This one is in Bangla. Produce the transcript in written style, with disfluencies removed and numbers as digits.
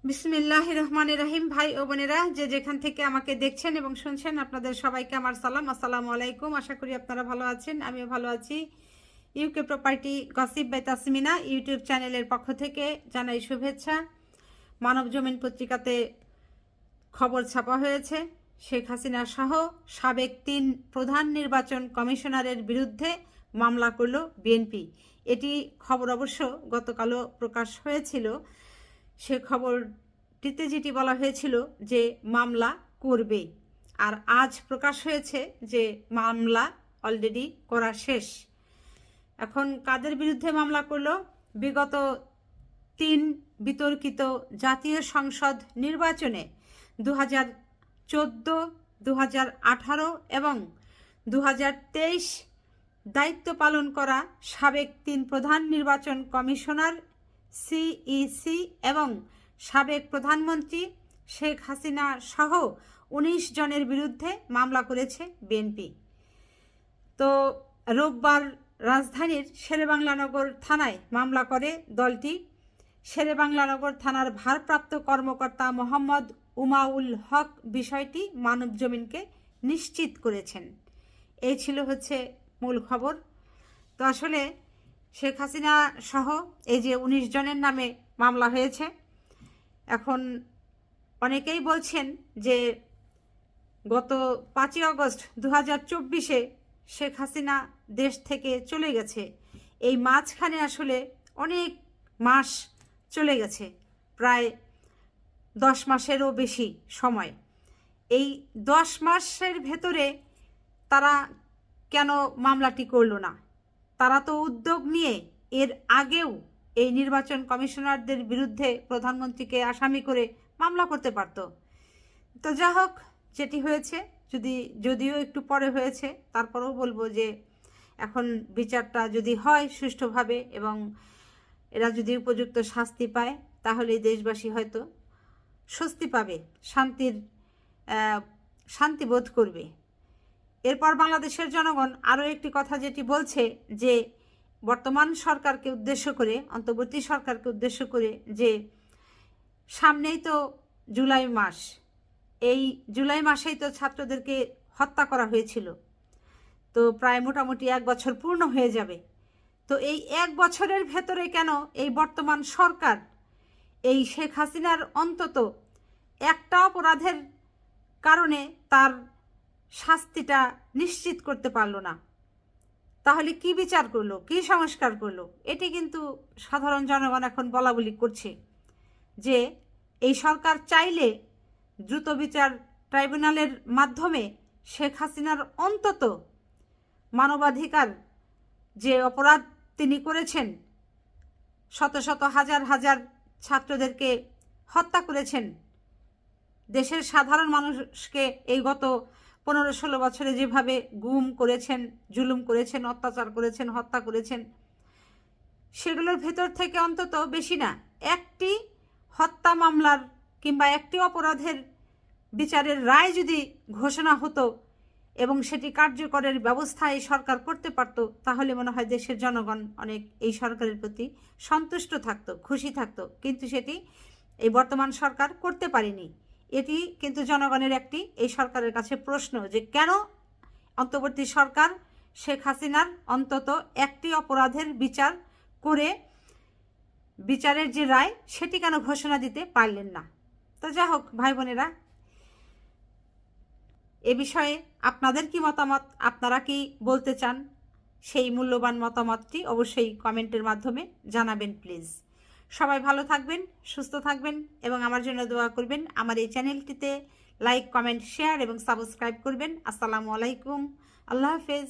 বিসমিল্লাহির রহমানির রহিম। ভাই ও বোনেরা, যে যেখান থেকে আমাকে দেখছেন এবং শুনছেন, আপনাদের সবাইকে আমার সালাম, আসসালামু আলাইকুম। আশা করি আপনারা ভালো আছেন, আমিও ভালো আছি। UK property gossip by Tasmina YouTube চ্যানেলের পক্ষ থেকে জানাই শুভেচ্ছা। মানব জমিন পত্রিকাতে খবর ছাপা হয়েছে, শেখ হাসিনা সহ সাবেক 3 প্রধান নির্বাচন কমিশনারের বিরুদ্ধে মামলা করল বিএনপি। এটি খবর অবশ্য গতকালও প্রকাশ হয়েছিল। সে খবরটিতে যেটি বলা হয়েছিল যে মামলা করবে, আর আজ প্রকাশ হয়েছে যে মামলা অলরেডি করা শেষ। এখন কাদের বিরুদ্ধে মামলা করলো? বিগত 3 বিতর্কিত জাতীয় সংসদ নির্বাচনে 2014, 2018 এবং 2023 দায়িত্ব পালন করা সাবেক 3 প্রধান নির্বাচন কমিশনার, সিইসি এবং সাবেক প্রধানমন্ত্রী শেখ হাসিনা সহ 19 জনের বিরুদ্ধে মামলা করেছে বিএনপি। তো রোববার রাজধানীর শেরেবাংলানগর থানায় মামলা করে দলটি। শেরেবাংলানগর থানার ভারপ্রাপ্ত কর্মকর্তা মোহাম্মদ উমাউল হক বিষয়টি মানব জমিনকে নিশ্চিত করেছেন। এই ছিল মূল খবর। তো আসলে শেখ হাসিনা সহ এই যে 19 জনের নামে মামলা হয়েছে, এখন অনেকেই বলছেন যে গত 5ই আগস্ট 2024-এ শেখ হাসিনা দেশ থেকে চলে গেছে। এই মাঝখানে আসলে অনেক মাস চলে গেছে, প্রায় 10 মাসেরও বেশি সময়। এই 10 মাসের ভেতরে তারা কেন মামলাটি করল না? তারা তো উদ্যোগ নিয়ে এর আগেও এই নির্বাচন কমিশনারদের বিরুদ্ধে প্রধানমন্ত্রীকে আসামি করে মামলা করতে পারত। তো যা হোক, যেটি হয়েছে, যদিও একটু পরে হয়েছে, তারপরেও বলবো যে এখন বিচারটা যদি হয় সুষ্ঠুভাবে এবং এরা যদি উপযুক্ত শাস্তি পায়, তাহলে দেশবাসী হয়তো স্বস্তি পাবে, শান্তি বোধ করবে। এরপর বাংলাদেশের জনগণ আরও একটি কথা যেটি বলছে যে বর্তমান সরকারকে উদ্দেশ্য করে, অন্তর্বর্তী সরকারকে উদ্দেশ্য করে, যে সামনেই তো জুলাই মাস, এই জুলাই মাসেই তো ছাত্রদেরকে হত্যা করা হয়েছিল। তো প্রায় মোটামুটি 1 বছর পূর্ণ হয়ে যাবে। তো এই 1 বছরের ভেতরে কেন এই বর্তমান সরকার এই শেখ হাসিনার অন্তত একটা অপরাধের কারণে তার শাস্তিটা নিশ্চিত করতে পারলো না? তাহলে কি বিচার করলো, কি সংস্কার করলো? এটি কিন্তু সাধারণ জনগণ এখন বলাবলি করছে যে এই সরকার চাইলে দ্রুত বিচার ট্রাইব্যুনালের মাধ্যমে শেখ হাসিনার অন্তত মানবাধিকার যে অপরাধ তিনি করেছেন, শত শত হাজার হাজার ছাত্রদেরকে হত্যা করেছেন, দেশের সাধারণ মানুষকে এই গত 15-16 বছরে যেভাবে গুম করেছেন, জুলুম করেছেন, অত্যাচার করেছেন, হত্যা করেছেন, সেগুলোর ভেতর থেকে অন্তত বেশি না একটি হত্যা মামলার কিংবা একটি অপরাধের বিচারের রায় যদি ঘোষণা হতো এবং সেটি কার্যকরের ব্যবস্থা এই সরকার করতে পারত, তাহলে মনে হয় দেশের জনগণ অনেক এই সরকারের প্রতি সন্তুষ্ট থাকতো, খুশি থাকতো। কিন্তু সেটি এই বর্তমান সরকার করতে পারেনি। এটি কিন্তু জনগণের একটি এই সরকারের কাছে প্রশ্ন, যে কেন অন্তর্বর্তী সরকার শেখ হাসিনার অন্তত একটি অপরাধের বিচার করে বিচারের যে রায় সেটি কেন ঘোষণা দিতে পারলেন না? তো যা হোক ভাই বোনেরা, এ বিষয়ে আপনাদের কি মতামত, আপনারা কি বলতে চান, সেই মূল্যবান মতামতটি অবশ্যই কমেন্টের মাধ্যমে জানাবেন প্লিজ। সবাই ভালো থাকবেন, সুস্থ থাকবেন এবং আমার জন্য দোয়া করবেন। আমার এই চ্যানেলটিতে লাইক, কমেন্ট, শেয়ার এবং সাবস্ক্রাইব করবেন। আসসালামু আলাইকুম, আল্লাহ হাফেজ।